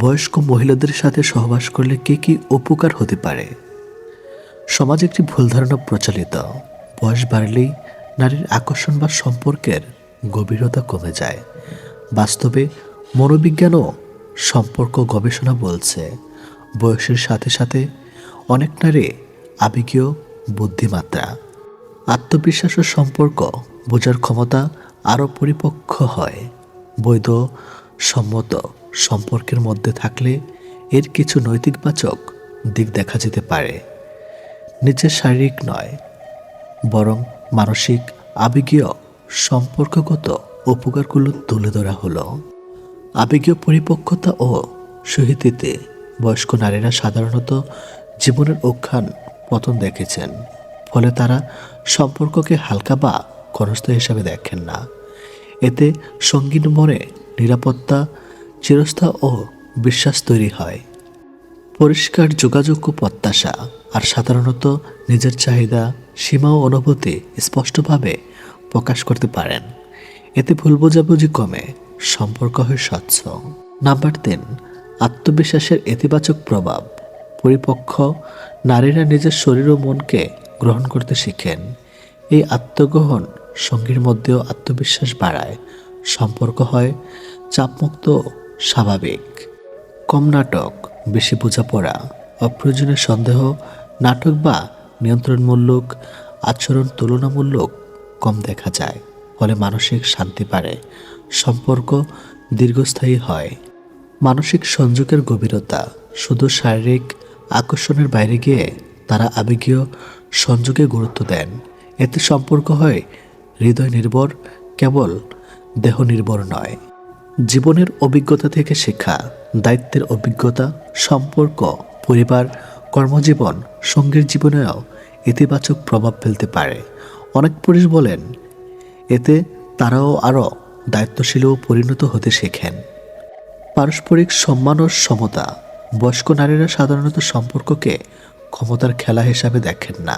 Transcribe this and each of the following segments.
বয়স্ক মহিলাদের সাথে সহবাস করলে কি কি উপকার হতে পারে? সমাজে একটি ভুল ধারণা প্রচলিত। বয়স বাড়লেই নারীর আকর্ষণ বা সম্পর্কের গভীরতা কমে যায়। বাস্তবে মনোবিজ্ঞান ও সম্পর্ক গবেষণা বলছে, বয়সের সাথে সাথে অনেক নারী আবেগীয়, বুদ্ধিমাত্রা, আত্মবিশ্বাস ও সম্পর্ক বোঝার ক্ষমতা আরও পরিপক্ক হয়। বৈধ, সম্মত সম্পর্কের মধ্যে থাকলে এর কিছু নৈতিকবাচক দিক দেখা যেতে পারে। নিজের শারীরিক নয়, বরং মানসিক, আবেগীয়, সম্পর্কগত উপকারগুলো তুলে ধরা হলো। আবেগীয় পরিপক্কতা ও সহিষ্ণুতাতে বয়স্ক নারীরা সাধারণত জীবনের উত্থান পতন দেখেছেন, ফলে তারা সম্পর্ককে হালকা বা ক্ষণস্থায়ী হিসাবে দেখেন না। এতে সঙ্গীর মনে নিরাপত্তা, চিরস্থায়ী ও বিশ্বাস তৈরি হয়। পরিষ্কার যোগাযোগ ও প্রত্যাশা, আর সাধারণত নিজের চাহিদা, সীমা ও অনুভূতি স্পষ্টভাবে প্রকাশ করতে পারেন। এতে ভুল বোঝাবুঝি কমে, সম্পর্ক হয় স্বচ্ছ। নাম্বার 3, আত্মবিশ্বাসের ইতিবাচক প্রভাব। পরিপক্ক নারীরা নিজের শরীর ও মনকে গ্রহণ করতে শিখেন। এই আত্মগ্রহণ সঙ্গীর মধ্যেও আত্মবিশ্বাস বাড়ায়। সম্পর্ক হয় চাপমুক্ত, স্বাভাবিক। কম নাটক, বেশি বোঝাপড়া, অপ্রয়োজনীয় সন্দেহ, নাটক বা নিয়ন্ত্রণমূলক আচরণ তুলনামূলক কম দেখা যায়। ফলে মানসিক শান্তি বাড়ে, সম্পর্ক দীর্ঘস্থায়ী হয়। মানসিক সংযোগের গভীরতা। শুধু শারীরিক আকর্ষণের বাইরে গিয়ে তারা আবেগীয় সংযোগে গুরুত্ব দেন। এতে সম্পর্ক হয় হৃদয় নির্ভর, কেবল দেহ নির্ভর নয়। জীবনের অভিজ্ঞতা থেকে শেখা, দায়িত্বের অভিজ্ঞতা, সম্পর্ক, পরিবার, কর্মজীবন, সঙ্গীর জীবনেও ইতিবাচক প্রভাব ফেলতে পারে। অনেক পুরুষ বলেন, এতে তারাও আরও দায়িত্বশীল ও পরিণত হতে শেখেন। পারস্পরিক সম্মান ও সমতা। বয়স্ক নারীরা সাধারণত সম্পর্ককে ক্ষমতার খেলা হিসাবে দেখেন না।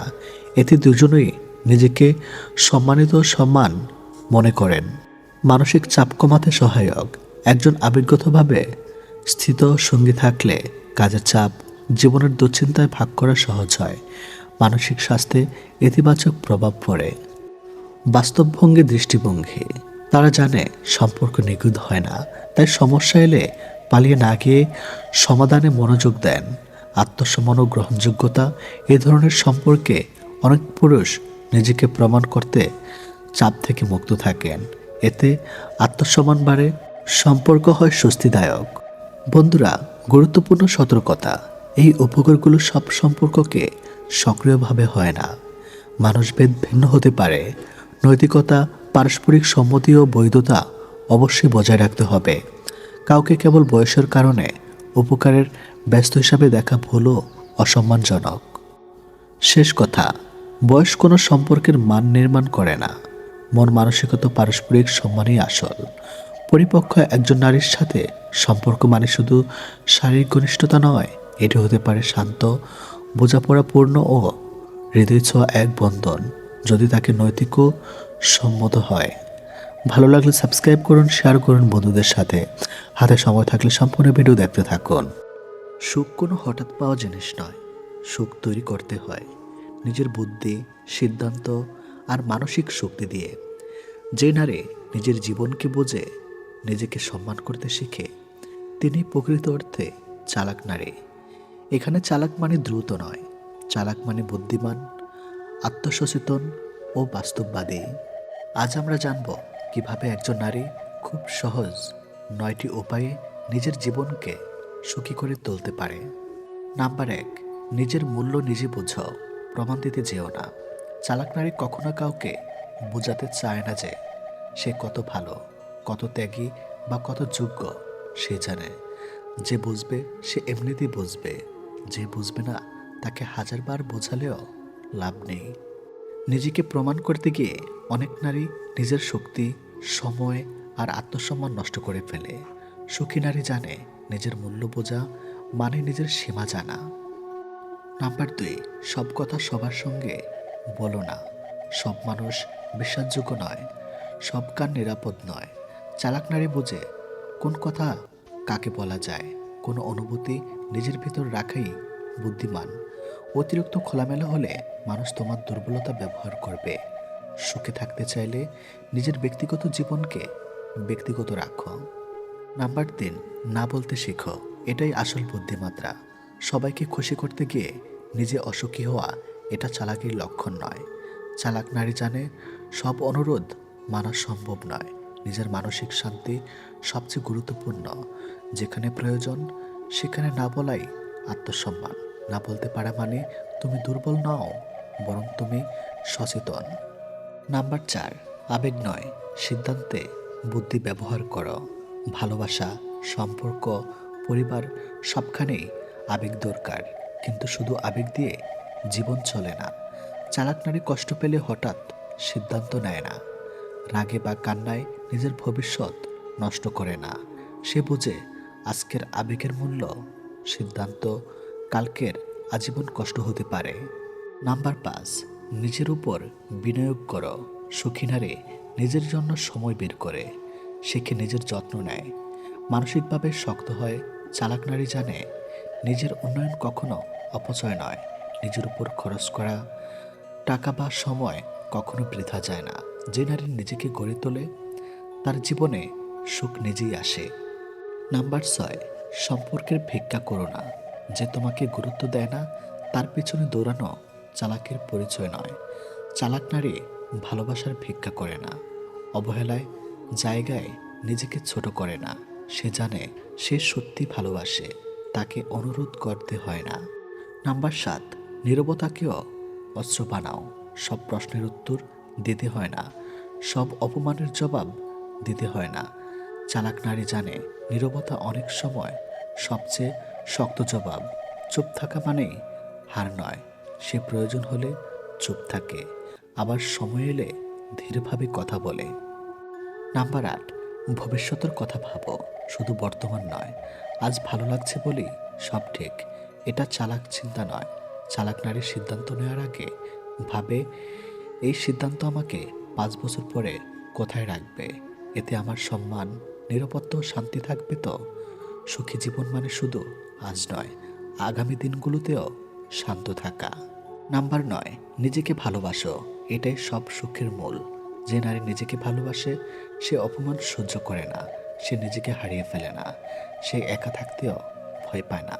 এতে দুজনেই নিজেকে সম্মানিত ও সম্মান মনে করেন। মানসিক চাপ কমাতে সহায়ক। একজন আবেগগতভাবে স্থিত সঙ্গী থাকলে কাজের চাপ, জীবনের দুশ্চিন্তায় ভাগ করা সহজ হয়। মানসিক স্বাস্থ্যে ইতিবাচক প্রভাব পড়ে। বাস্তবভঙ্গি, দৃষ্টিভঙ্গি। তারা জানে সম্পর্ক নিখুঁত হয় না, তাই সমস্যা এলে পালিয়ে না গিয়ে সমাধানে মনোযোগ দেন। আত্মসম্মান ও গ্রহণযোগ্যতা। এ ধরনের সম্পর্কে অনেক পুরুষ নিজেকে প্রমাণ করতে চাপ থেকে মুক্ত থাকেন। এতে আত্মসম্মান বাড়ে, সম্পর্ক হয় স্বস্তিদায়ক। বন্ধুরা, গুরুত্বপূর্ণ সতর্কতা। এই উপকারগুলো সব সম্পর্ককে সক্রিয়ভাবে হয় না। মানুষভেদ ভিন্ন হতে পারে। নৈতিকতা, পারস্পরিক সম্মতি ও বৈধতা অবশ্যই বজায় রাখতে হবে। কাউকে কেবল বয়সের কারণে উপকারের ব্যস্ত হিসাবে দেখা ভুলও অসম্মানজনক। শেষ কথা, বয়স কোনো সম্পর্কের মান নির্মাণ করে না। মন মানসিকতা, পারস্পরিক সম্মানই আসল। পরিপক্ক একজন নারীর সাথে সম্পর্ক মানে শুধু শারীরিক ঘনিষ্ঠতা নয়, এটি হতে পারে শান্ত, বোঝাপড়াপূর্ণ ও হৃদয় ছোঁয়া এক বন্ধন, যদি তাকে নৈতিক ও সম্মত হয়। ভালো লাগলে সাবস্ক্রাইব করুন, শেয়ার করুন বন্ধুদের সাথে। হাতে সময় থাকলে সম্পূর্ণ ভিডিও দেখতে থাকুন। সুখ কোনো হঠাৎ পাওয়া জিনিস নয়। সুখ তৈরি করতে হয় নিজের বুদ্ধি, সিদ্ধান্ত আর মানসিক শক্তি দিয়ে। যে নারী নিজের জীবনকে বোঝে, নিজেকে সম্মান করতে শিখে, তিনি প্রকৃত অর্থে চালাক নারী। এখানে চালাক মানে দ্রুত নয়, চালাক মানে বুদ্ধিমান, আত্মসচেতন ও বাস্তববাদী। আজ আমরা জানব কিভাবে একজন নারী খুব সহজ 9টি উপায়ে নিজের জীবনকে সুখী করে তুলতে পারে। নাম্বার 1, নিজের মূল্য নিজে বোঝো, প্রমাণ দিতে যেও না। চালাক নারী কখনো কাউকে বোঝাতে চায় না যে সে কত ভালো, কত ত্যাগী বা কত যোগ্য। সে জানে, যে বুঝবে সে এমনিতেই বুঝবে, যে বুঝবে না তাকে হাজারবার বোঝালেও লাভ নেই। নিজেকে প্রমাণ করতে গিয়ে অনেক নারী নিজের শক্তি, সময় আর আত্মসম্মান নষ্ট করে ফেলে। সুখী নারী জানে, নিজের মূল্য বোঝা মানে নিজের সীমা জানা। নাম্বার 2, সব কথা সবার সঙ্গে বলো না। সব মানুষ বিশ্বাসযোগ্য নয়, সব কান নিরাপদ নয়। চালাক নারী বোঝে কোন কথা কাকে বলা যায়, কোনো অনুভূতি নিজের ভিতর রাখাই বুদ্ধিমান। অতিরিক্ত খোলামেলা হলে মানুষ তোমার দুর্বলতা ব্যবহার করবে। সুখে থাকতে চাইলে নিজের ব্যক্তিগত জীবনকে ব্যক্তিগত রাখো। নাম্বার 3, না বলতে শেখো। এটাই আসল বুদ্ধিমাত্রা। সবাইকে খুশি করতে গিয়ে নিজে অসুখী হওয়া এটা চালাকির লক্ষণ নয়। চালাক নারী জানে সব অনুরোধ মানা সম্ভব নয়। নিজের মানসিক শান্তি সবচেয়ে গুরুত্বপূর্ণ। যেখানে প্রয়োজন সেখানে না বলাই আত্মসম্মান। না বলতে পারা মানে তুমি দুর্বল নও, বরং তুমি সচেতন। নাম্বার 4, আবেগ নয়, সিদ্ধান্তে বুদ্ধি ব্যবহার করো। ভালোবাসা, সম্পর্ক, পরিবার সবখানেই আবেগ দরকার, কিন্তু শুধু আবেগ দিয়ে জীবন চলে না। চালাক নারী কষ্ট পেলে হঠাৎ সিদ্ধান্ত নেয় না। রাগে বা কান্নায় নিজের ভবিষ্যৎ নষ্ট করে না। সে বোঝে আজকের আবেগের মূল্য, সিদ্ধান্ত কালকের আজীবন কষ্ট হতে পারে। নাম্বার 5, নিজের উপর বিনিয়োগ করো। সুখী নারী নিজের জন্য সময় বের করে, শিখে নিজের যত্ন নেয়, মানসিকভাবে শক্ত হয়। চালাক নারী জানে নিজের উন্নয়ন কখনো অপচয় নয়। নিজের উপর খরচ করা টাকা বা সময় কখনো বৃথা যায় না। যে নারী নিজেকে গড়ে তোলে তার জীবনে সুখ নিজেই আসে। নাম্বার 6, সম্পর্কের ভিক্ষা করো না। যে তোমাকে গুরুত্ব দেয় না তার পিছনে দৌড়ানো চালাকের পরিচয় নয়। চালাক নারী ভালোবাসার ভিক্ষা করে না, অবহেলায় জায়গায় নিজেকে ছোট করে না। সে জানে সে সত্যি ভালোবাসে, তাকে অনুরোধ করতে হয় না। নাম্বার 7, নীরবতাকেও অস্ত্র বানাও। সব প্রশ্নের উত্তর দিতে হয় না, সব অপমানের জবাব দিতে হয় না। চালাক নারী জানে নীরবতা অনেক সময় সবচেয়ে শক্ত জবাব। চুপ থাকা মানেই হার নয়। সে প্রয়োজন হলে চুপ থাকে, আবার সময় এলে ধীরভাবে কথা বলে। নাম্বার 8, ভবিষ্যতের কথা ভাবো, শুধু বর্তমান নয়। আজ ভালো লাগছে বলেই সব ঠিক, এটা চালাক চিন্তা নয়। চালাক নারীর সিদ্ধান্ত নেওয়ার আগে ভাবে, এই সিদ্ধান্ত আমাকে 5 বছর পরে কোথায় রাখবে? এতে আমার সম্মান, নিরাপত্তা ও শান্তি থাকবে তো? সুখী জীবন মানে শুধু আজ নয়, আগামী দিনগুলোতেও শান্ত থাকা। নাম্বার 9, নিজেকে ভালোবাসো। এটাই সব সুখের মূল। যে নারী নিজেকে ভালোবাসে সে অপমান সহ্য করে না, সে নিজেকে হারিয়ে ফেলে না, সে একা থাকতেও ভয় পায় না।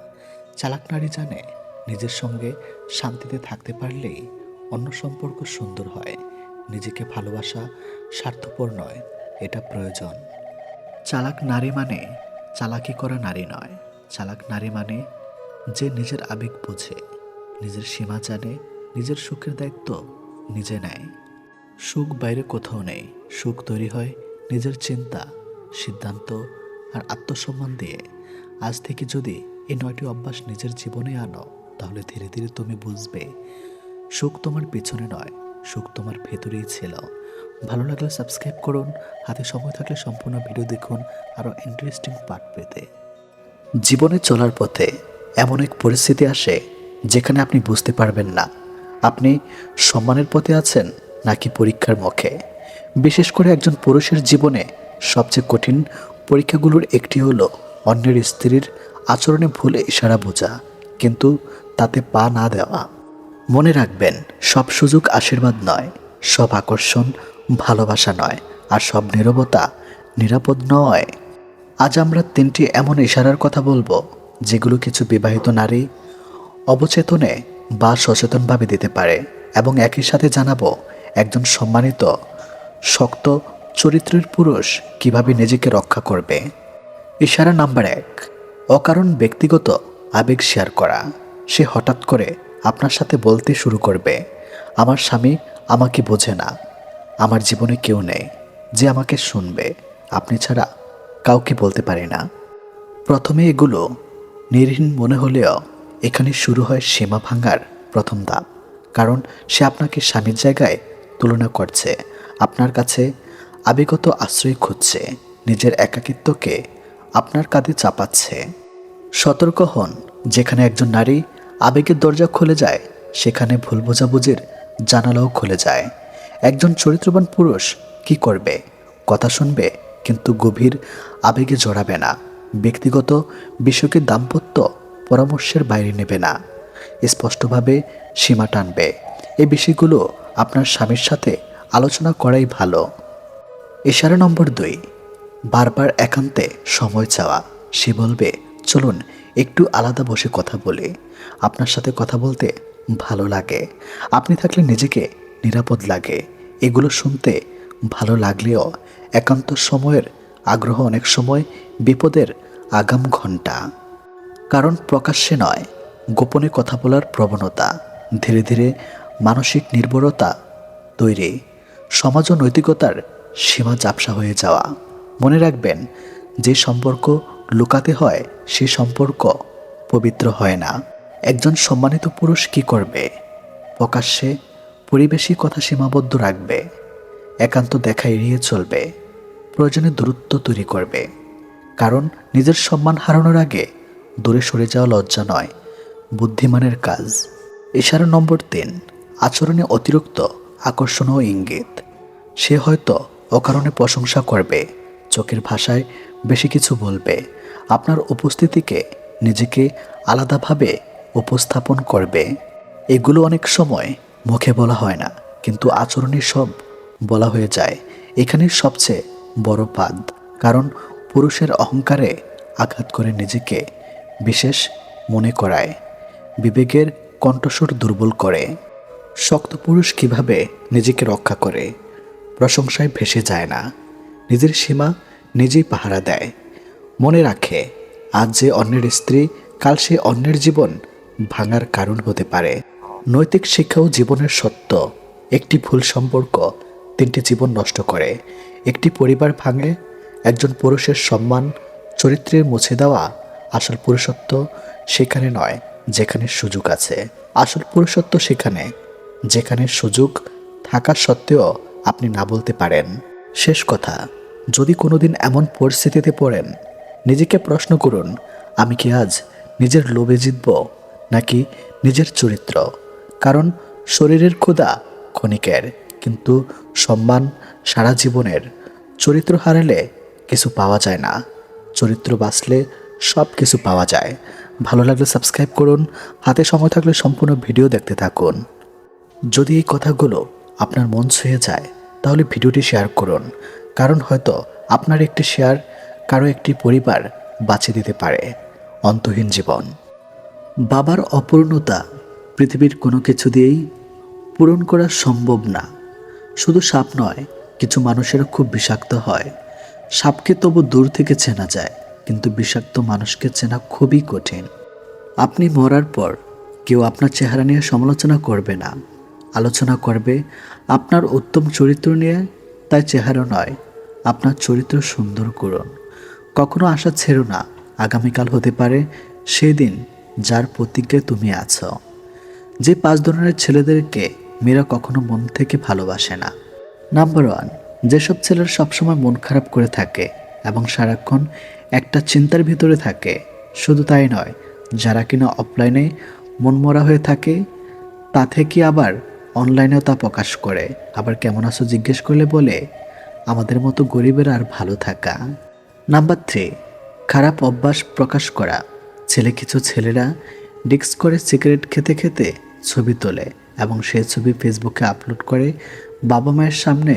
চালাক নারী জানে নিজের সঙ্গে শান্তিতে থাকতে পারলেই অন্য সম্পর্ক সুন্দর হয়। নিজেকে ভালোবাসা স্বার্থপর নয়, এটা প্রয়োজন। চালাক নারী মানে চালাকি করা নারী নয়। চালাক নারী মানে যে নিজের আবেগ বোঝে, নিজের সীমা জানে, নিজের সুখের দায়িত্ব নিজে নেয়। সুখ বাইরে কোথাও নেই। সুখ তৈরি হয় নিজের চিন্তা, সিদ্ধান্ত আর আত্মসম্মান দিয়ে। আজ থেকে যদি এই 9টি অভ্যাস নিজের জীবনে আনো, তাহলে ধীরে ধীরে তুমি বুঝবে সুখ তোমার পেছনে নয়, সুখ তোমার ভেতরেই ছিল। ভালো লাগলে সাবস্ক্রাইব করুন, হাতে সময় থাকলে সম্পূর্ণ ভিডিও দেখুন আরও ইন্টারেস্টিং পার্ট পেতে। জীবনে চলার পথে এমন এক পরিস্থিতি আসে যেখানে আপনি বুঝতে পারবেন না আপনি সম্মানের পথে আছেন নাকি পরীক্ষার মুখে। বিশেষ করে একজন পুরুষের জীবনে সবচেয়ে কঠিন পরীক্ষাগুলোর একটি হলো অন্যের স্ত্রীর আচরণে ভুলে ইশারা বোঝা, কিন্তু তাতে পা না দেওয়া। মনে রাখবেন, সব সুযোগ আশীর্বাদ নয়, সব আকর্ষণ ভালোবাসা নয়, আর সব নীরবতা নিরাপদ নয়। আজ আমরা 3টি এমন ইশারার কথা বলবো যেগুলো কিছু বিবাহিত নারী অবচেতনে বা সচেতনভাবে দিতে পারে, এবং একই সাথে জানাবো একজন সম্মানিত শক্ত চরিত্রের পুরুষ কিভাবে নিজেকে রক্ষা করবে। ইশারা নাম্বার 1, অকারণ ব্যক্তিগত আবেগ শেয়ার করা। সে হঠাৎ করে আপনার সাথে বলতে শুরু করবে, আমার স্বামী আমাকে বোঝে না, আমার জীবনে কেউ নেই যে আমাকে শুনবে, আপনি ছাড়া কাউকে বলতে পারি না। প্রথমে এগুলো নিরীহীন মনে হলেও এখানে শুরু হয় সীমা ভাঙার প্রথম ধাপ। কারণ সে আপনাকে স্বামীর জায়গায় তুলনা করছে, আপনার কাছে আবেগত আশ্রয় খুঁজছে, নিজের একাকিত্বকে আপনার কাঁধে চাপাচ্ছে। সতর্ক হন, যেখানে একজন নারী আবেগের দরজা খুলে যায় সেখানে ভুল বোঝাবুঝির জানালাও খুলে যায়। একজন চরিত্রবান পুরুষ কি করবে? কথা শুনবে কিন্তু গভীর আবেগে জড়াবে না, ব্যক্তিগত বিষয়কে দাম্পত্য পরামর্শের বাইরে নেবে না, স্পষ্টভাবে সীমা টানবে। এই বিষয়গুলো আপনার স্বামীর সাথে আলোচনা করাই ভালো। ইশারা নম্বর 2, বারবার একান্তে সময় চাওয়া। সে বলবে, চলুন একটু আলাদা বসে কথা বলি, আপনার সাথে কথা বলতে ভালো লাগে, আপনি থাকলে নিজেকে নিরাপদ লাগে। এগুলো শুনতে ভালো লাগলেও একান্ত সময়ের আগ্রহ অনেক সময় বিপদের আগাম ঘণ্টা। কারণ প্রকাশ্যে নয়, গোপনে কথা বলার প্রবণতা ধীরে ধীরে মানসিক নির্ভরতা তৈরি, সমাজ ও নৈতিকতার সীমা ঝাপসা হয়ে যাওয়া। মনে রাখবেন, যে সম্পর্ক লুকাতে হয় সে সম্পর্ক পবিত্র হয় না। একজন সম্মানিত পুরুষ কি করবে? প্রকাশ্যে পরিবেশী কথা সীমাবদ্ধ রাখবে, একান্ত দেখা এড়িয়ে চলবে, প্রয়োজনে দূরত্ব তৈরি করবে। কারণ নিজের সম্মান হারানোর আগে দূরে সরে যাওয়া লজ্জা নয়, বুদ্ধিমানের কাজ। ইশারা নম্বর 3, আচরণে অতিরিক্ত আকর্ষণ ও ইঙ্গিত। সে হয়তো অকারণে প্রশংসা করবে, চোখের ভাষায় বেশি কিছু বলবে, আপনার উপস্থিতিকে নিজেকে আলাদাভাবে উপস্থাপন করবে। এগুলো অনেক সময় মুখে বলা হয় না, কিন্তু আচরণে সব বলা হয়ে যায়। এখানে সবচেয়ে বড় বাদ, কারণ পুরুষের অহংকারে আঘাত করে নিজেকে বিশেষ মনে করায়, বিবেকের কণ্ঠস্বর দুর্বল করে। শক্ত পুরুষ কিভাবে নিজেকে রক্ষা করে? প্রশংসায় ভেসে যায় না, নিজের সীমা নিজেই পাহারা দেয়। মনে রাখে, আজ যে অন্যের স্ত্রী, কাল সে অন্যের জীবন ভাঙার কারণ হতে পারে। নৈতিক শিক্ষা ও জীবনের সত্য, একটি ভুল সম্পর্ক 3টি জীবন নষ্ট করে, একটি পরিবার ভাঙে। একজন পুরুষের সম্মান চরিত্রের মুছে দেওয়া আসল পুরুষত্ব সেখানে নয় যেখানে সুযোগ আছে, আসল পুরুষত্ব সেখানে যেখানে সুযোগ থাকা সত্ত্বেও আপনি না বলতে পারেন। শেষ কথা, যদি কোনোদিন এমন পরিস্থিতিতে পড়েন, নিজেকে প্রশ্ন করুন, আমি কি আজ নিজের লোভে জিতব নাকি নিজের চরিত্র? কারণ শরীরের ক্ষুধা ক্ষণিকের, কিন্তু সম্মান সারা জীবনের। চরিত্র হারালে কিছু পাওয়া যায় না, চরিত্র বাঁচলে সব কিছু পাওয়া যায়। ভালো লাগলে সাবস্ক্রাইব করুন, হাতে সময় থাকলে সম্পূর্ণ ভিডিও দেখতে থাকুন। যদি এই কথাগুলো আপনার মন ছুঁয়ে যায় তাহলে ভিডিওটি শেয়ার করুন, কারণ হয়তো আপনার একটি শেয়ার কারো একটি পরিবার বাঁচিয়ে দিতে পারে অন্তহীন জীবন। বাবার অপূর্ণতা পৃথিবীর কোনো কিছু দিয়েই পূরণ করা সম্ভব না। শুধু সাপ নয়, কিছু মানুষেরও খুব বিষাক্ত হয়। সাপকে তবু দূর থেকে চেনা যায়, কিন্তু বিষাক্ত মানুষকে চেনা খুবই কঠিন। আপনি মরার পর কেউ আপনার চেহারা নিয়ে সমালোচনা করবে না, আলোচনা করবে আপনার উত্তম চরিত্র নিয়ে। তাই চেহারা নয়, আপনার চরিত্র সুন্দর করুন। কখনো আশা ছেড়ো না, আগামীকাল হতে পারে সেই দিন যার প্রতিজ্ঞায় তুমি আছো। যে 5 ধরনের ছেলেদেরকে মেয়েরা কখনো মন থেকে ভালোবাসে না। নাম্বার 1, যেসব ছেলেরা সবসময় মন খারাপ করে থাকে এবং সারাক্ষণ একটা চিন্তার ভিতরে থাকে। শুধু তাই নয়, যারা কিনা অফলাইনে মনমরা হয়ে থাকে, তা থেকে আবার অনলাইনেও তা প্রকাশ করে। আবার কেমন আছো জিজ্ঞেস করলে বলে, আমাদের মতো গরিবের আর ভালো থাকা। নাম্বার 3, খারাপ অভ্যাস প্রকাশ করা। কিছু ছেলেরা ডিক্স করে সিগারেট খেতে খেতে ছবি তোলে এবং সেই ছবি ফেসবুকে আপলোড করে, বাবা মায়ের সামনে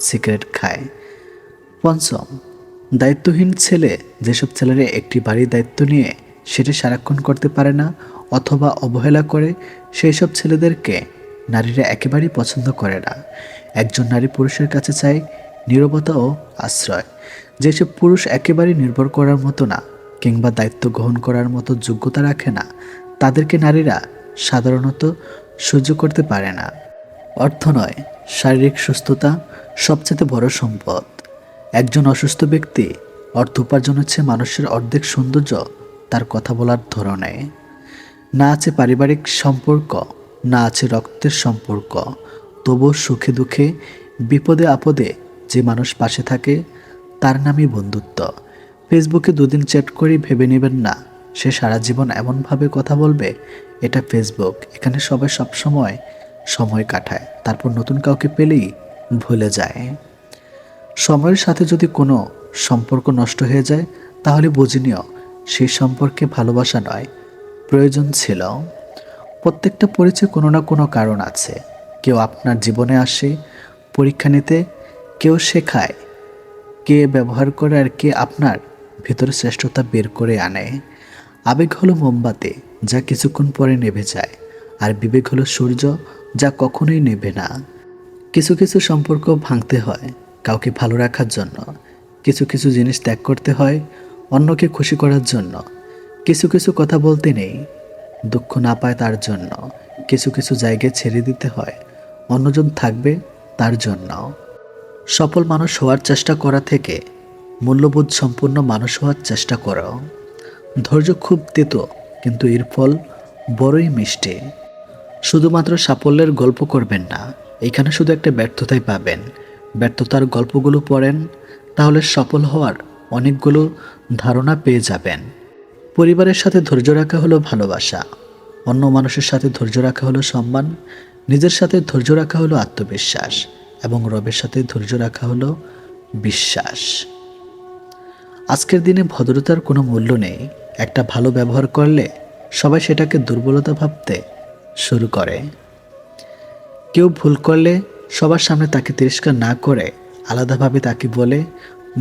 সিগারেট খায়। 5, দায়িত্বহীন ছেলে। যেসব ছেলেরা একটি বাড়ির দায়িত্ব নিয়ে সেটি সারাক্ষণ করতে পারে না অথবা অবহেলা করে, সেই সব ছেলেদেরকে নারীরা একেবারেই পছন্দ করে না। একজন নারী পুরুষের কাছে চায় নীরবতা ও আশ্রয়। যেসব পুরুষ একেবারেই নির্ভর করার মতো না কিংবা দায়িত্ব গ্রহণ করার মতো যোগ্যতা রাখে না, তাদেরকে নারীরা সাধারণত সহ্য করতে পারে না। অর্থ নয়, শারীরিক সুস্থতা সবচেয়ে বড় সম্পদ। একজন অসুস্থ ব্যক্তি অর্থ উপার্জন হচ্ছে মানুষের অর্ধেক সৌন্দর্য তার কথা বলার ধরনে। না আছে পারিবারিক সম্পর্ক, না আছে রক্তের সম্পর্ক, তবুও সুখে দুঃখে বিপদে আপদে যে মানুষ পাশে থাকে তার নামই বন্ধুত্ব। ফেসবুকে 2 দিন চ্যাট করেই ভেবে নেবেন না সে সারা জীবন এমনভাবে কথা বলবে। এটা ফেসবুক, এখানে সবাই সবসময় সময় কাটায়, তারপর নতুন কাউকে পেলেই ভুলে যায়। সময়ের সাথে যদি কোনো সম্পর্ক নষ্ট হয়ে যায় তাহলে বুঝে নিও সেই সম্পর্কে ভালোবাসা নয়, প্রয়োজন ছিল। প্রত্যেকটা পরিচয় কোনো না কোনো কারণ আছে। কেউ আপনার জীবনে আসে পরীক্ষা নিতে, কেউ শেখায়, কে ব্যবহার করে, আর কে আপনার ভেতরে শ্রেষ্ঠতা বের করে আনে। আবেগ হলো মোমবাতি, যা কিছুক্ষণ পরে নেভে যায়, আর বিবেক হলো সূর্য, যা কখনোই নেভে না। কিছু কিছু সম্পর্ক ভাঙতে হয় কাউকে ভালো রাখার জন্য, কিছু কিছু জিনিস ত্যাগ করতে হয় অন্যকে খুশি করার জন্য, কিছু কিছু কথা বলতে নেই দুঃখ না পায় তার জন্য, কিছু কিছু জায়গায় ছেড়ে দিতে হয় অন্যজন থাকবে তার জন্য। সফল মানুষ হওয়ার চেষ্টা করা থেকে মূল্যবোধ সম্পূর্ণ মানুষ হওয়ার চেষ্টা করো। ধৈর্য খুব তেতো, কিন্তু এর ফল বড়ই মিষ্টি। শুধুমাত্র সাফল্যের গল্প করবেন না, এখানে শুধু একটা ব্যর্থতাই পাবেন। ব্যর্থতার গল্পগুলো পড়েন, তাহলে সফল হওয়ার অনেকগুলো ধারণা পেয়ে যাবেন। পরিবারের সাথে ধৈর্য রাখা হলো ভালোবাসা, অন্য মানুষের সাথে ধৈর্য রাখা হলো সম্মান, নিজের সাথে ধৈর্য রাখা হলো আত্মবিশ্বাস, এবং রবের সাথে ধৈর্য রাখা হলো বিশ্বাস। আজকের দিনে ভদ্রতার কোনো মূল্য নেই। একটা ভালো ব্যবহার করলে সবাই সেটাকে দুর্বলতা ভাবতে শুরু করে। কেউ ভুল করলে সবার সামনে তাকে তিরস্কার না করে আলাদাভাবে তাকে বলে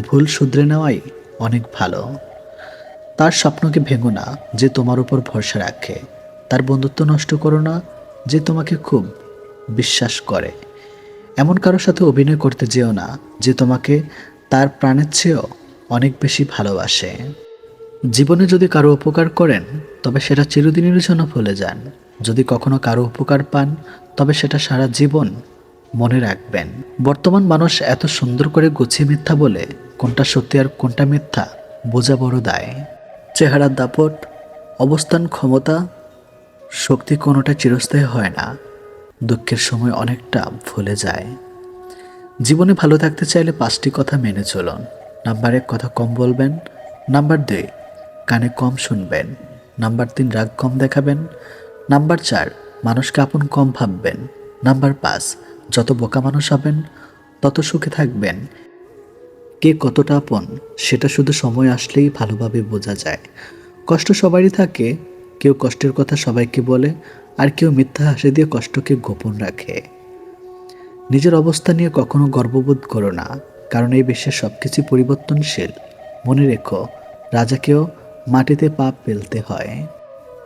ভুল শুধরে নেওয়াই অনেক ভালো। তার স্বপ্নকে ভেঙো না যে তোমার উপর ভরসা রাখে, তার বন্ধুত্ব নষ্ট করো না যে তোমাকে খুব বিশ্বাস করে। এমন কারোর সাথে অভিনয় করতে যেও না যে তোমাকে তার প্রাণের চেয়েও অনেক বেশি ভালোবাসে। জীবনে যদি কারো উপকার করেন তবে সেটা চিরদিনের জন্য ভুলে যান। যদি কখনো কারো উপকার পান তবে সেটা সারা জীবন মনে রাখবেন। বর্তমান মানুষ এত সুন্দর করে গুছিয়ে মিথ্যা বলে কোনটা সত্যি আর কোনটা মিথ্যা বোঝা বড় দায়। চেহারার দাপট, অবস্থান, ক্ষমতা, শক্তি কোনোটা চিরস্থায়ী হয় না। দুঃখের সময় অনেকটা ভুলে যায়। জীবনে ভালো থাকতে চাইলে 5টি কথা মেনে চলুন। নাম্বার 1, কথা কম বলবেন। নাম্বার 2, কানে কম শুনবেন। নাম্বার 3, রাগ কম দেখাবেন। নাম্বার 4, মানুষকে আপন কম ভাববেন। নাম্বার 5, যত বোকা মানুষ হবেন তত সুখে থাকবেন। কে কতটা আপন সেটা শুধু সময় আসলেই ভালোভাবে বোঝা যায়। কষ্ট সবারই থাকে, কেউ কষ্টের কথা সবাইকে বলে, আর কেউ মিথ্যা হাসি দিয়ে কষ্টকে গোপন রাখে। নিজের অবস্থা নিয়ে কখনো গর্ববোধ করো না, কারণ এই বিশ্বের সবকিছু পরিবর্তনশীল। মনে রেখো, রাজাকেও মাটিতে পা ফেলতে হয়।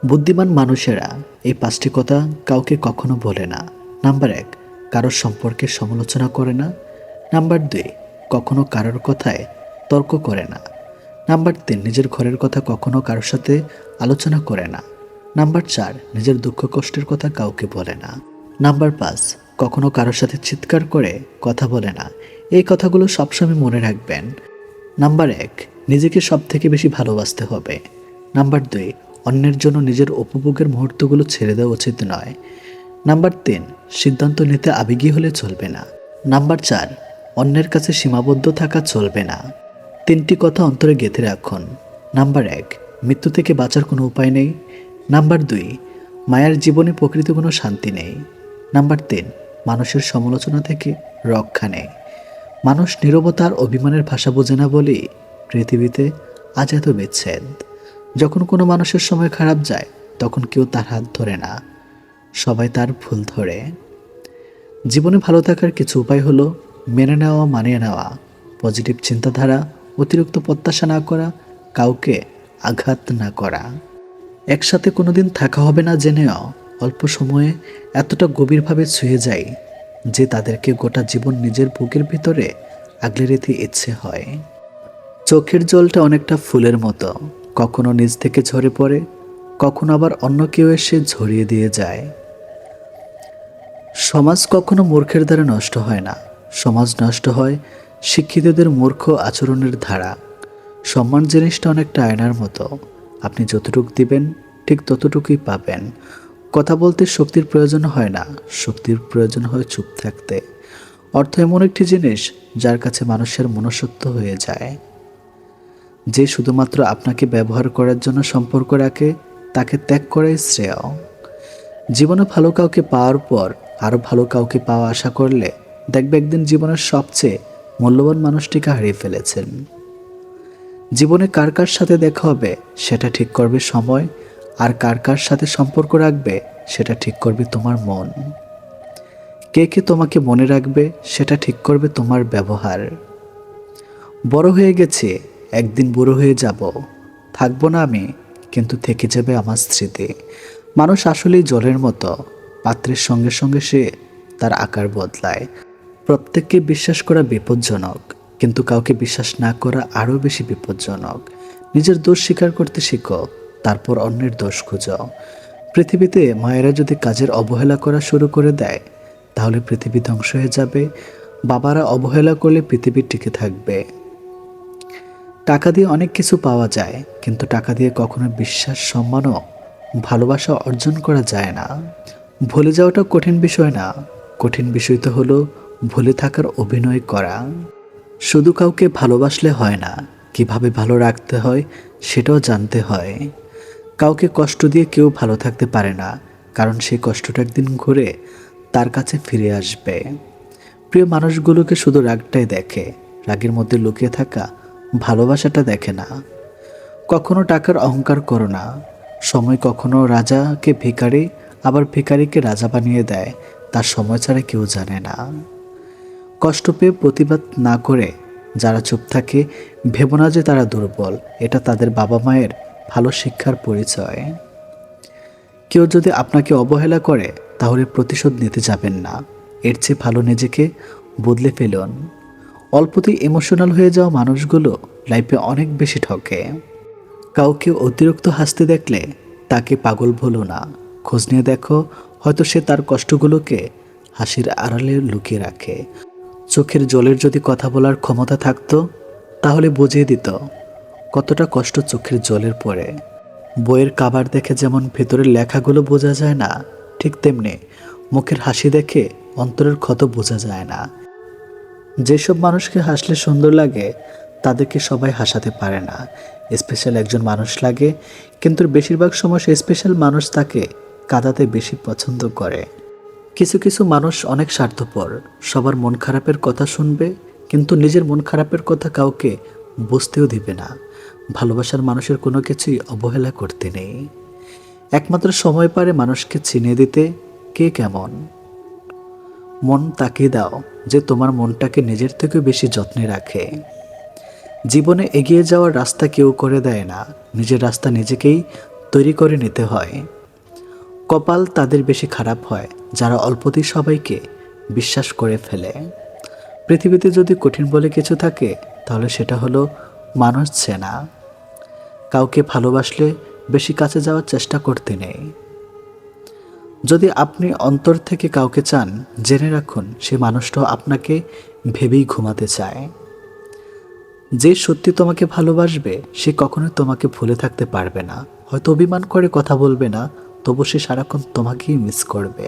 বুদ্ধিমান মানুষেরা এই 5টি কথা কাউকে কখনো বলে না। নাম্বার 1, কারোর সম্পর্কে সমালোচনা করে না। নাম্বার 2, কখনো কারোর কথায় তর্ক করে না। নাম্বার 3, নিজের ঘরের কথা কখনো কারোর সাথে আলোচনা করে না। নাম্বার 4, নিজের দুঃখ কষ্টের কথা কাউকে বলে না। নাম্বার 5, কখনো কারোর সাথে চিৎকার করে কথা বলে না। এই কথাগুলো সবসময় মনে রাখবেন। নাম্বার 1, নিজেকে সব থেকে বেশি ভালোবাসতে হবে। নাম্বার 2, অন্যের জন্য নিজের উপভোগের মুহূর্তগুলো ছেড়ে দেওয়া উচিত নয়। নাম্বার 3, সিদ্ধান্ত নিতে আবেগী হলে চলবে না। নাম্বার 4, অন্যের কাছে সীমাবদ্ধ থাকা চলবে না। 3টি কথা অন্তরে গেঁথে রাখুন। নাম্বার 1, মৃত্যু থেকে বাঁচার কোনো উপায় নেই। নাম্বার 2, মায়ের জীবনে প্রকৃত কোনো শান্তি নেই। নাম্বার 3, মানুষের সমালোচনা থেকে রক্ষা নেই। মানুষ নীরবতার অভিমানের ভাষা বোঝে না বলেই পৃথিবীতে আজ এত বিচ্ছেদ। যখন কোনো মানুষের সময় খারাপ যায় তখন কেউ তার হাত ধরে না, সবাই তার ভুল ধরে। জীবনে ভালো থাকার কিছু উপায় হলো মেনে নেওয়া, মানিয়ে নেওয়া, পজিটিভ চিন্তাধারা, অতিরিক্ত প্রত্যাশা না করা, কাউকে আঘাত না করা। একসাথে কোনোদিন থাকা হবে না জেনেও অল্প সময়ে এতটা গভীরভাবে ছুঁয়ে যায় যে তাদেরকে গোটা জীবন নিজের বুকের ভিতরে আগলে রেখে ইচ্ছে হয়। চোখের জলটা অনেকটা ফুলের মতো, কখনো নিজ থেকে ঝরে পড়ে, কখনো আবার অন্য কেউ এসে ঝরিয়ে দিয়ে যায়। সমাজ কখনো মূর্খের দ্বারা নষ্ট হয় না, সমাজ নষ্ট হয় শিক্ষিতদের মূর্খ আচরণের ধারা। সম্মান জিনিসটা অনেকটা আয়নার মতো, আপনি যতটুকু দিবেন ঠিক ততটুকুই পাবেন। কথা বলতে শক্তির প্রয়োজন হয় না, শক্তির প্রয়োজন হয় চুপ থাকতে। অর্থ এমন একটি জিনিস যার কাছে মানুষের মনুষ্যত্ব হয়ে যায়। যে শুধুমাত্র আপনাকে ব্যবহার করার জন্য সম্পর্ক রাখে তাকে ত্যাগ করাই শ্রেয়। জীবনে ভালো কাউকে পাওয়ার পর আরও ভালো কাউকে পাওয়া আশা করলে দেখবে একদিন জীবনের সবচেয়ে মূল্যবান মানুষটিকে হারিয়ে ফেলেছেন। জীবনে কার কার সাথে দেখা হবে সেটা ঠিক করবে সময়, আর কার কার সাথে সম্পর্ক রাখবে সেটা ঠিক করবে তোমার মন। কে কে তোমাকে মনে রাখবে সেটা ঠিক করবে তোমার ব্যবহার। বড় হয়ে গেছি, একদিন বুড়ো হয়ে যাব, থাকবো না আমি, কিন্তু থেকে যাবে আমার স্মৃতি। মানুষ আসলেই জলের মতো, পাত্রের সঙ্গে সঙ্গে সে তার আকার বদলায়। প্রত্যেককে বিশ্বাস করা বিপজ্জনক, কিন্তু কাউকে বিশ্বাস না করা আরও বেশি বিপজ্জনক। নিজের দোষ স্বীকার করতে শিখো, তারপর অন্যের দোষ খুঁজো। পৃথিবীতে মায়েরা যদি কাজের অবহেলা করা শুরু করে দেয় তাহলে পৃথিবী ধ্বংস হয়ে যাবে। বাবারা অবহেলা করলে পৃথিবী টিকে থাকবে। টাকা দিয়ে অনেক কিছু পাওয়া যায়, কিন্তু টাকা দিয়ে কখনো বিশ্বাস, সম্মান ও ভালোবাসা অর্জন করা যায় না। ভুলে যাওয়াটা কঠিন বিষয় না, কঠিন বিষয় তো হলো ভুলে থাকার অভিনয় করা। শুধু কাউকে ভালোবাসলে হয় না, কিভাবে ভালো রাখতে হয় সেটাও জানতে হয়। কাউকে কষ্ট দিয়ে কেউ ভালো থাকতে পারে না, কারণ সেই কষ্টটা একদিন ঘুরে তার কাছে ফিরে আসবে। প্রিয় মানুষগুলোকে শুধু রাগটাই দেখে, রাগের মধ্যে লুকিয়ে থাকা ভালোবাসাটা দেখে না। কখনো টাকার অহংকার করো না। সময় কখনো রাজাকে ভিখারি, আবার ভিখারিকে রাজা বানিয়ে দেয়, তার সময় ছাড়া কেউ জানে না। কষ্ট পেয়ে প্রতিবাদ না করে যারা চুপ থাকে, ভেবো না যে তারা দুর্বল, এটা তাদের বাবা মায়ের ভালো শিক্ষার পরিচয়। কেউ যদি আপনাকে অবহেলা করে তাহলে প্রতিশোধ নিতে যাবেন না, এর চেয়ে ভালো নিজেকে বদলে ফেলুন। অল্পতেই ইমোশনাল হয়ে যাওয়া মানুষগুলো লাইফে অনেক বেশি ঠকে। কাউকে অতিরিক্ত হাসতে দেখলে তাকে পাগল বলো না, খোঁজ নিয়ে দেখো, হয়তো সে তার কষ্টগুলোকে হাসির আড়ালে লুকিয়ে রাখে। চোখের জলের যদি কথা বলার ক্ষমতা থাকতো তাহলে বুঝিয়ে দিত কতটা কষ্ট চোখের জলের পরে। বইয়ের কাভার দেখে যেমন ভেতরের লেখাগুলো বোঝা যায় না, ঠিক তেমনি মুখের হাসি দেখে অন্তরের ক্ষত বোঝা যায় না। যেসব মানুষকে হাসলে সুন্দর লাগে তাদেরকে সবাই হাসাতে পারে না। স্পেশাল একজন মানুষ লাগে, কিন্তু বেশিরভাগ সময় সে স্পেশাল মানুষ তাকে কাঁদাতে বেশি পছন্দ করে। কিছু কিছু মানুষ অনেক স্বার্থপর, সবার মন খারাপের কথা শুনবে, কিন্তু নিজের মন খারাপের কথা কাউকে বুঝতেও দিবে না। ভালোবাসার মানুষের কোনো কিছুই অবহেলা করতে নেই। একমাত্র সময় পারে মানুষকে চিনিয়ে দিতে কে কেমন। মন তাকে দাও যে তোমার মনটাকে নিজের থেকে বেশি যত্নে রাখে। জীবনে এগিয়ে যাওয়ার রাস্তা কেউ করে দেয় না, নিজের রাস্তা নিজেকেই তৈরি করে নিতে হয়। কপাল তাদের বেশি খারাপ হয় যারা অল্পতেই সবাইকে বিশ্বাস করে ফেলে। পৃথিবীতে যদি কঠিন বলে কিছু থাকে তাহলে সেটা হলো মানুষ চেনা। কাউকে ভালোবাসলে বেশি কাছে যাওয়ার চেষ্টা করতে নেই। যদি আপনি অন্তর থেকে কাউকে চান, জেনে রাখুন সে মানুষটাও আপনাকে ভেবেই ঘুমাতে চায়। যে সত্যি তোমাকে ভালোবাসবে সে কখনোই তোমাকে ভুলে থাকতে পারবে না। হয়তো অভিমান করে কথা বলবে না, তবু সে সারাক্ষণ তোমাকেই মিস করবে।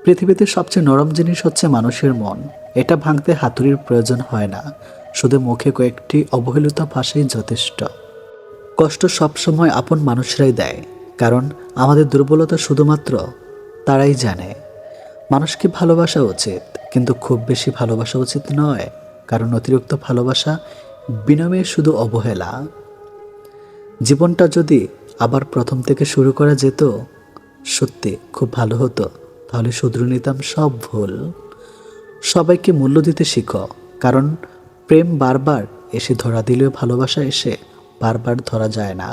পৃথিবীতে সবচেয়ে নরম জিনিস হচ্ছে মানুষের মন। এটা ভাঙতে হাতুড়ির প্রয়োজন হয় না, শুধু মুখে কয়েকটি অবহেলিত ভাষাই যথেষ্ট। কষ্ট সবসময় আপন মানুষরাই দেয়, কারণ আমাদের দুর্বলতা শুধুমাত্র তারাই জানে। মানুষকে ভালোবাসা উচিত, কিন্তু খুব বেশি ভালোবাসা উচিত নয়, কারণ অতিরিক্ত ভালোবাসা বিনিময়ে শুধু অবহেলা। জীবনটা যদি আবার প্রথম থেকে শুরু করা যেত, সত্যি খুব ভালো হতো। তাহলে শুধরে নিতাম সব ভুল। সবাইকে মূল্য দিতে শিখো, কারণ প্রেম বারবার এসে ধরা দিলেও ভালোবাসা এসে বারবার ধরা যায় না।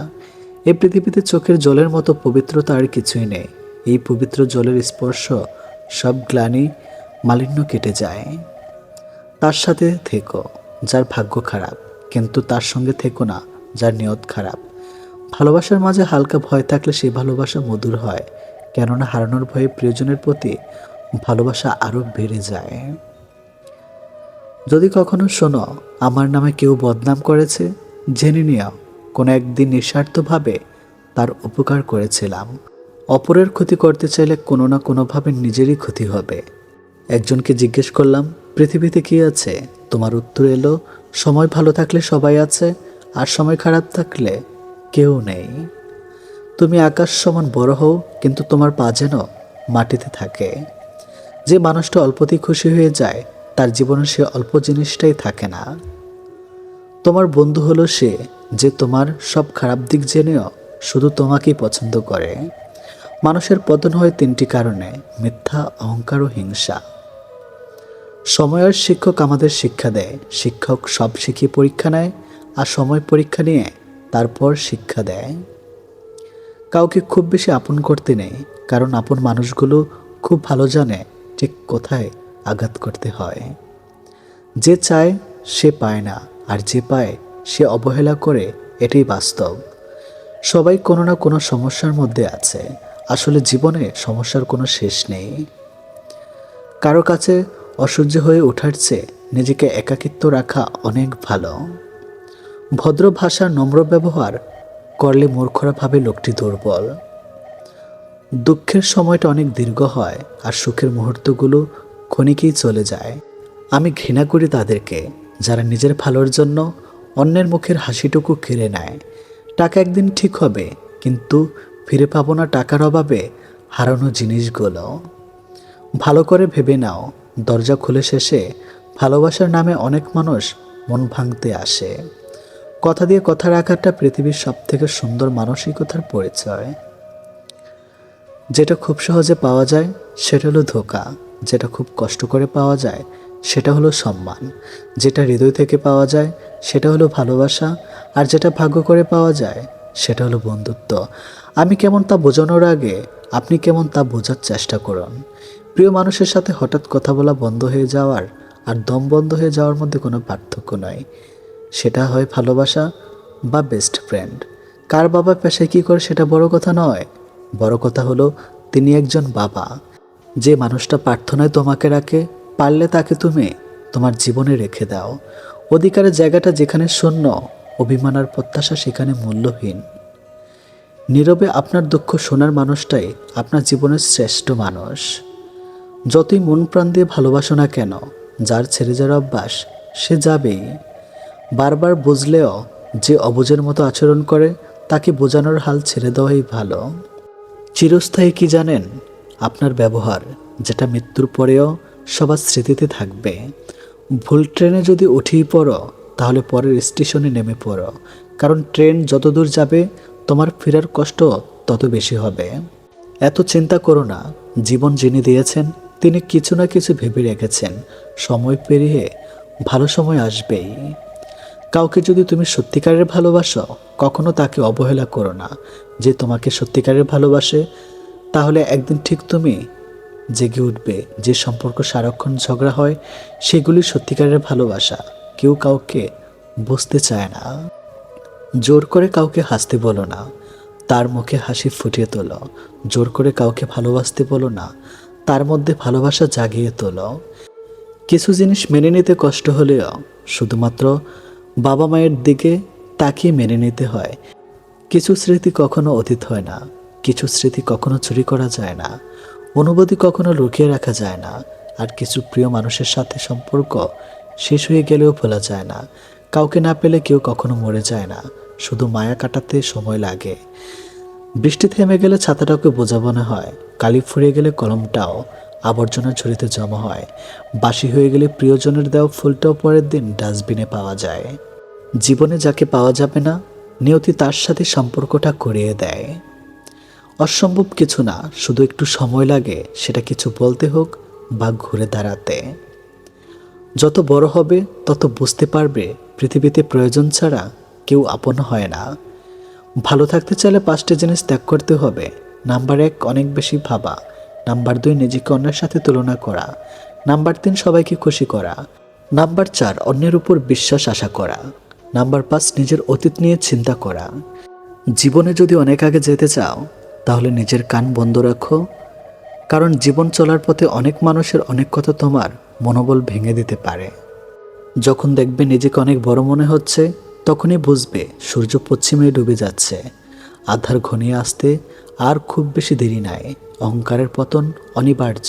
এই পৃথিবীতে চোখের জলের মতো পবিত্রতা আর কিছুই নেই। এই পবিত্র জলের স্পর্শ সব গ্লানি, মালিন্য কেটে যায়। তার সাথে থেকো যার ভাগ্য খারাপ, কিন্তু তার সঙ্গে থেকো না যার নিয়ত খারাপ। ভালোবাসার মাঝে হালকা ভয় থাকলে সেই ভালোবাসা মধুর হয়, কেননা হারানোর ভয়ে প্রিয়জনের প্রতি ভালোবাসা আরও বেড়ে যায়। যদি কখনো শোনো আমার নামে কেউ বদনাম করেছে, জেনে নিও কোনো একদিন নিঃস্বার্থভাবে তার উপকার করেছিলাম। অপরের ক্ষতি করতে চাইলে কোনো না কোনোভাবে নিজেরই ক্ষতি হবে। একজনকে জিজ্ঞেস করলাম পৃথিবীতে কি আছে, তোমার উত্তর এলো সময় ভালো থাকলে সবাই আছে, আর সময় খারাপ থাকলে কেউ নেই। তুমি আকাশ সমান বড় হও, কিন্তু তোমার পা যেন মাটিতে থাকে। যে মানুষটা অল্পতেই খুশি হয়ে যায় তার জীবনে সে অল্প জিনিসটাই থাকে না। তোমার বন্ধু হলো সে যে তোমার সব খারাপ দিক জেনেও শুধু তোমাকেই পছন্দ করে। মানুষের পতন হয় তিনটি কারণে: মিথ্যা, অহংকার ও হিংসা। সময়ের শিক্ষক আমাদের শিক্ষা দেয়। শিক্ষক সব শিখিয়ে পরীক্ষা নেয়, আর সময় পরীক্ষা নিয়ে তারপর শিক্ষা দেয়। কাউকে খুব বেশি আপন করতে নেই, কারণ আপন মানুষগুলো খুব ভালো জানে ঠিক কোথায় আঘাত করতে হয়। যে চায় সে পায় না, আর যে পায় সে অবহেলা করে, এটাই বাস্তব। সবাই কোনো না কোনো সমস্যার মধ্যে আছে। আসলে জীবনে সমস্যার কোনো শেষ নেই। কারো কাছে অসহ্য হয়ে ওঠার চেয়ে নিজেকে একাকিত্ব রাখা অনেক ভালো। ভদ্র ভাষার নম্র ব্যবহার করলে মূর্খরা ভাবে লোকটি দুর্বল। দুঃখের সময়টা অনেক দীর্ঘ হয়, আর সুখের মুহূর্তগুলো ক্ষণিকেই চলে যায়। আমি ঘৃণা করি তাদেরকে যারা নিজের ভালোর জন্য অন্যের মুখের হাসিটুকু কেড়ে নেয়। টাকা একদিন ঠিক হবে, কিন্তু ফিরে পাবো না টাকার অভাবে হারানো জিনিসগুলো। ভালো করে ভেবে নাও, দরজা খুলে শেষে ভালোবাসার নামে অনেক মানুষ মন ভাঙতে আসে। কথা দিয়ে কথা রাখাটা পৃথিবীর সবথেকে সুন্দর মানসিকতার পরিচয়। যেটা খুব সহজে পাওয়া যায় সেটা হলো ধোঁকা, যেটা খুব কষ্ট করে পাওয়া যায় সেটা হলো সম্মান, যেটা হৃদয় থেকে পাওয়া যায় সেটা হলো ভালোবাসা, আর যেটা ভাগ্য করে পাওয়া যায় সেটা হলো বন্ধুত্ব। আমি কেমন তা বোঝানোর আগে আপনি কেমন তা বোঝার চেষ্টা করুন। প্রিয় মানুষের সাথে হঠাৎ কথা বলা বন্ধ হয়ে যাওয়ার আর দম বন্ধ হয়ে যাওয়ার মধ্যে কোনো পার্থক্য নয়। সেটা হয় ভালোবাসা বা বেস্ট ফ্রেন্ড। কার বাবা পেশায় কী করে সেটা বড় কথা নয়, বড় কথা হলো তিনি একজন বাবা। যে মানুষটা প্রার্থনায় তোমাকে রাখে, পারলে তাকে তুমি তোমার জীবনে রেখে দাও। অধিকারের জায়গাটা যেখানে শূন্য, অভিমান আর প্রত্যাশা সেখানে মূল্যহীন। নীরবে আপনার দুঃখ শোনার মানুষটাই আপনার জীবনের শ্রেষ্ঠ মানুষ। যতই মন প্রাণ দিয়ে ভালোবাসো না কেন, যার ছেড়ে যাওয়ার অভ্যাস সে যাবেই। বারবার বুঝলেও যে অবুঝের মতো আচরণ করে, তাকে বোঝানোর হাল ছেড়ে দেওয়াই ভালো। চিরস্থায়ী কি জানেন? আপনার ব্যবহার, যেটা মৃত্যুর পরেও সবার স্মৃতিতে থাকবে। ভুল ট্রেনে যদি উঠেই পড়ো, তাহলে পরের স্টেশনে নেমে পড়ো, কারণ ট্রেন যত দূর যাবে তোমার ফেরার কষ্ট তত বেশি হবে। এত চিন্তা করো না, জীবন যিনি দিয়েছেন তিনি কিছু না কিছু ভেবে রেখেছেন। সময় পেরিয়ে ভালো সময় আসবেই। কাউকে যদি তুমি সত্যিকারের ভালোবাসো, কখনো তাকে অবহেলা করো না। যে তোমাকে সত্যিকারের ভালোবাসে, তাহলে একদিন ঠিক তুমি জেগে উঠবে। যে সম্পর্ক সারাক্ষণ ঝগড়া হয়, সেগুলি সত্যিকারের ভালোবাসা। কেউ কাউকে বুঝতে চায় না। জোর করে কাউকে হাসতে বলো না, তার মুখে হাসি ফুটিয়ে তোলো। জোর করে কাউকে ভালোবাসতে বলো না, তার মধ্যে ভালোবাসা জাগিয়ে তোলো। কিছু জিনিস মেনে নিতে কষ্ট হলেও শুধুমাত্র বাবা মায়ের দিকে তাকিয়ে মেনে নিতে হয়। কিছু স্মৃতি কখনো অতীত হয় না, কিছু স্মৃতি কখনো চুরি করা যায় না, অনুভূতি কখনো লুকিয়ে রাখা যায় না। আর কিছু প্রিয় মানুষের সাথে সম্পর্ক শেষ হয়ে গেলেও ভোলা যায় না। কাউকে না পেলে কেউ কখনো মরে যায় না, শুধু মায়া কাটাতে সময় লাগে। বৃষ্টি থেমে গেলে ছাতাটাকে বোঝা মনে হয়, কালি ফুরিয়ে গেলে কলমটাও আবর্জনার ঝুড়িতে জমা হয়। বাসি হয়ে গেলে প্রিয়জনের দেওয়া ফুলটাও পরের দিন ডাস্টবিনে পাওয়া যায়। জীবনে যাকে পাওয়া যাবে না, নিয়তি তার সাথে সম্পর্কটা করিয়ে দেয়। অসম্ভব কিছু না, শুধু একটু সময় লাগে সেটা কিছু বলতে হোক বা ঘুরে দাঁড়াতে। যত বড় হবে তত বুঝতে পারবে পৃথিবীতে প্রয়োজন ছাড়া কেউ আপন হয় না। ভালো থাকতে চাইলে 5টা জিনিস ত্যাগ করতে হবে। নাম্বার 1, অনেক বেশি ভাবা। নাম্বার 2, নিজেকে অন্যের সাথে তুলনা করা। নাম্বার 3, সবাইকে খুশি করা। নাম্বার 4, অন্যের উপর বিশ্বাস আশা করা। নাম্বার 5, নিজের অতীত নিয়ে চিন্তা করা। জীবনে যদি অনেক আগে যেতে চাও, তাহলে নিজের কান বন্ধ রাখো, কারণ জীবন চলার পথে অনেক মানুষের অনেক কথা তোমার মনোবল ভেঙে দিতে পারে। যখন দেখবে নিজেকে অনেক বড় মনে হচ্ছে, তখনই বুঝবে সূর্য পশ্চিমে ডুবে যাচ্ছে। আধার ঘনিয়ে আসতে আর খুব বেশি দেরি নাই। অহংকারের পতন অনিবার্য।